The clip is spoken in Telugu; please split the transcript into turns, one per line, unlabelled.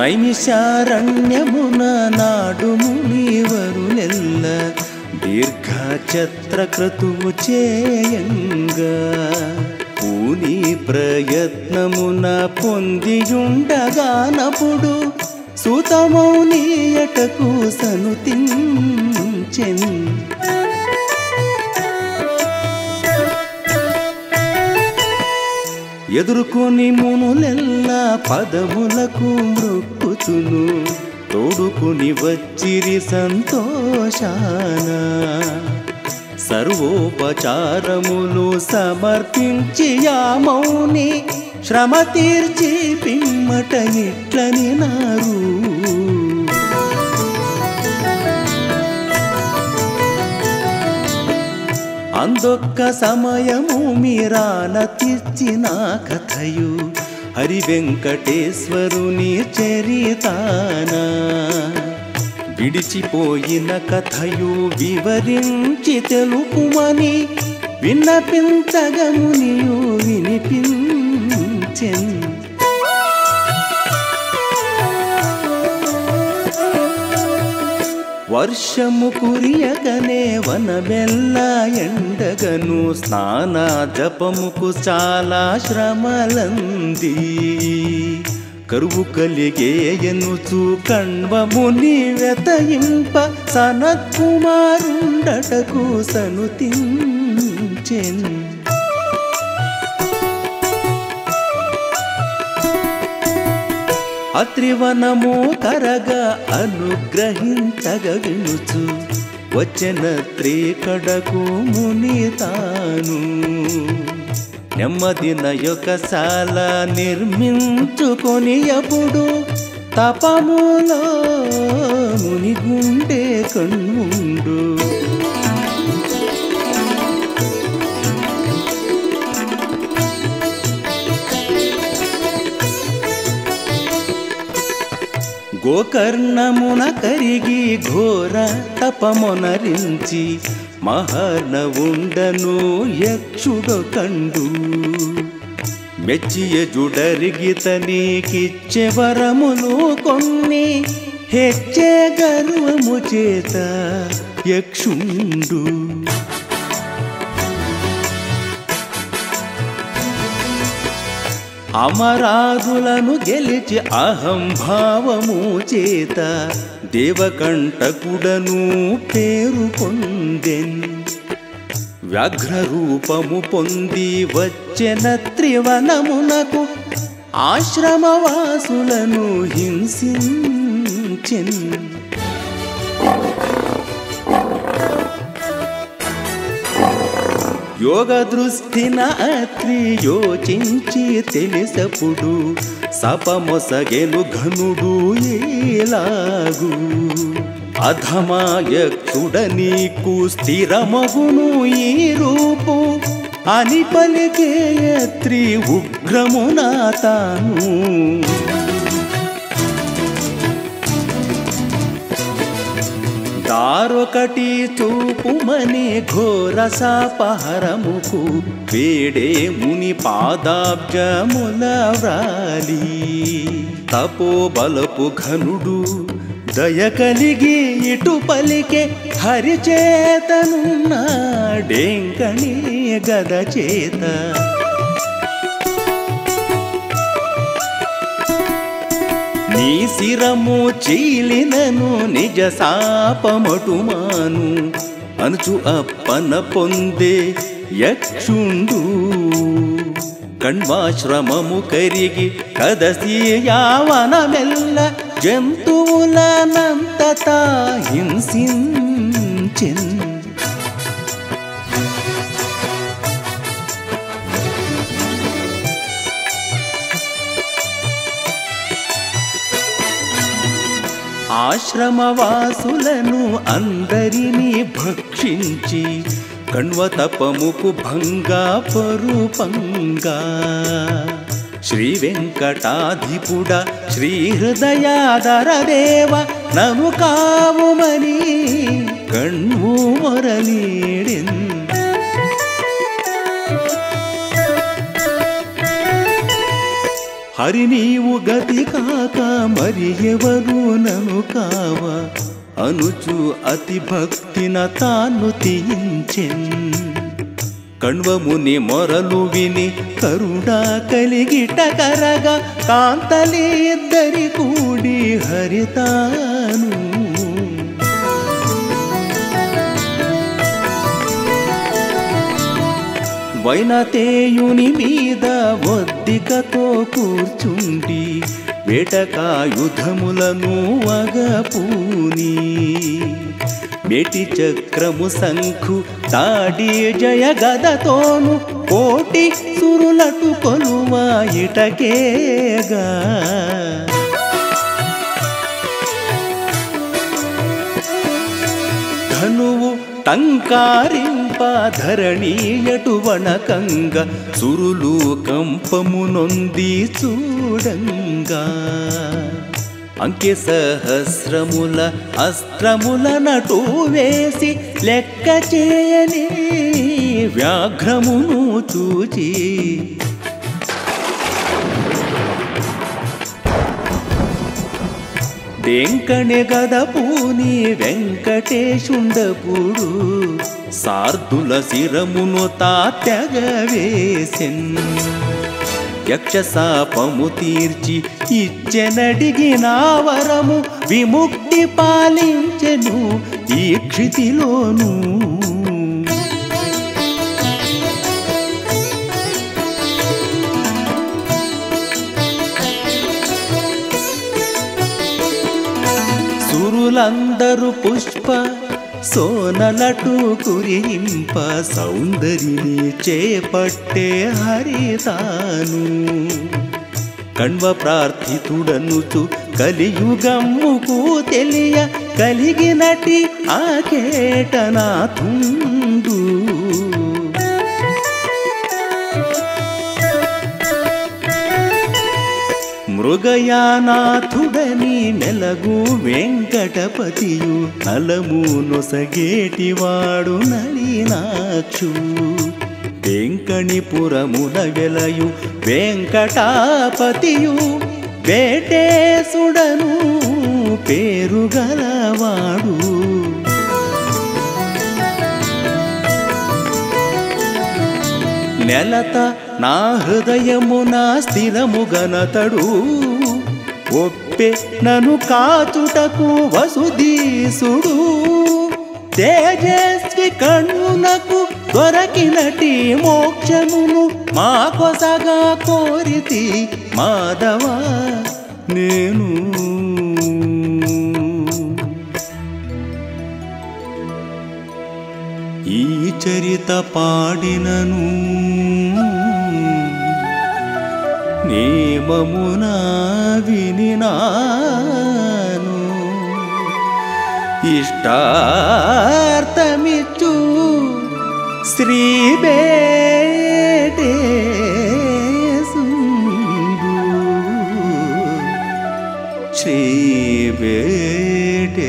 నైమిషారణ్యమున నాడు మునివరులెల్ల దీర్ఘచత్ర క్రతువు చేయంగా పూని ప్రయత్నమున పొందియుండగానప్పుడు సూతమౌనియటకు సనుతించెన్. ఎదుర్కొని మునులెల్లా పదములకు మృక్కుచును తోడుకుని వచ్చిరి సంతోషాన. సర్వోపచారములు సమర్పించి ఆ మౌని శ్రమ తీర్చి పిమ్మట ఇట్లని నారు. అందొక్క సమయము మీరాన తీర్చిన కథయు హరి వెంకటేశ్వరుని చరితాన. విడిచిపోయిన కథయు వివరించి తెలుపుమని విన్నపించగమునియు వినిపించెన్. వర్షము కురియగనే వనమెల్ల ఎండగను స్నాన జపముకు చాలా శ్రమలంది. కరువు కలిగేయనుచు కణ్వముని వెతయింప సనత్కుమారుండటకు సనుతించెన్. అత్రివనము కరగా అనుగ్రహించగ వినుచు వచ్చెన త్రికడకు ముని తాను. నెమ్మదిన యొకశాల నిర్మించుకొని అప్పుడు తపములో మునిగుండే కన్నుండు. గోకర్ణమున కరిగి ఘోర తపమునరించి మహార్ణవుండను యక్షుడు కండు. మెచ్చియ జుడరిగితనీకిచ్చే వరములు కొన్ని హెచ్చే గర్వము చేత యక్షుండు. అమరాదులను గెలిచి అహంభావము చేత దేవకంటకుడను పేరు పొందెన్. వ్యాఘ్రరూపము పొంది వచ్చెన త్రివనమునకు ఆశ్రమవాసులను హింసించెన్. యోగ దృష్టిన అత్రి యోచించి తెలిసప్పుడు సపమొసగెను ఘనుడు ఏలాగు. అధమాయక్షుడ నీకు స్థిరమగును ఈ రూపు అని పలికే అత్రి ఉగ్రమునా తాను. దారొకటి చూపుమని ఘోర సాపహరముకు వేడే ముని పాదాబ్జముల వ్రాలి. తపోబలపు ఘనుడు దయ కలిగి ఇటు పలికే హరిచేతనున్నాడేంకణి గద చేత. నీ శిరము చీలినను నిజ శాపమటుమాను అనుచు అప్పన పొందే యక్షుండు. కణ్వాశ్రమము కరిగి కదసి యావనమెల్ల జంతువులనంతటా హింసించెన్. ఆశ్రమవాసులను అందరినీ భక్షించి కణ్వతపముకు భంగా పరుపంగా. శ్రీ వెంకటాధిపుడ శ్రీ హృదయాధర దేవ నను కావుమని కణ్వు మొరలీడెన్. హరి నీవు గతి కాక మరి ఎవరు నను కావ అనుచు అతి భక్తిన తాను తీయించెన్ కణ్వముని మొరలు విని కరుణా కలిగిట కరగా కాంతలిద్దరి కూడి హరితాను వైనతేయుని మీద ఒద్దికతో కూర్చుండి వేటకాయుధములను వగపూని మేటి చక్రము శంఖు దాడి జయ గదతోను కోటి సురులటు కొలువా ఇటకేగా ధనువు టంకారింప ధరణీయటు వణకంగ సురులు కంపమునొంది చూడంగా అంకె సహస్రముల అస్త్రముల నటు వేసి లెక్క చేయని వ్యాఘ్రమును చూచి వెంకణె గదపూని వెంకటేశుండపుడు సార్దుల శిరమును తాత్యగవేసెన్ యక్షశాపము తీర్చి ఇచ్చెనడిగిన వరము విముక్తి పాలించెను ఈ క్షితిలోను సురులందరూ పుష్ప సోనలటు కురింప సౌందర్యిని చేపట్టే హరితాను కణ్వ ప్రార్థితుడనుచు కలియుగమ్ముకు తెలియ కలిగినటి ఆకేటనాథుండు మృగయానాథుడని నెలగు వెంకటపతియు నలము నొసగేటివాడు నళినాక్షు వెంకణిపురమున వెలయు వెంకటాపతియు వేటేశుడను పేరుగలవాడు నెలత నా హృదయమున స్థిరముగనతడు ఒప్పే నను కాచుటకు వసుధీసుడు తేజస్వి కన్నునకు దొరకినటి మోక్షమును మా కొసగా కోరితి మాధవ నేను ఈ చరిత పాడినను నేమమునా వినినాను ఇష్టార్థమిచ్చు శ్రీ బేటేశుండు శ్రీ బేటేశుండు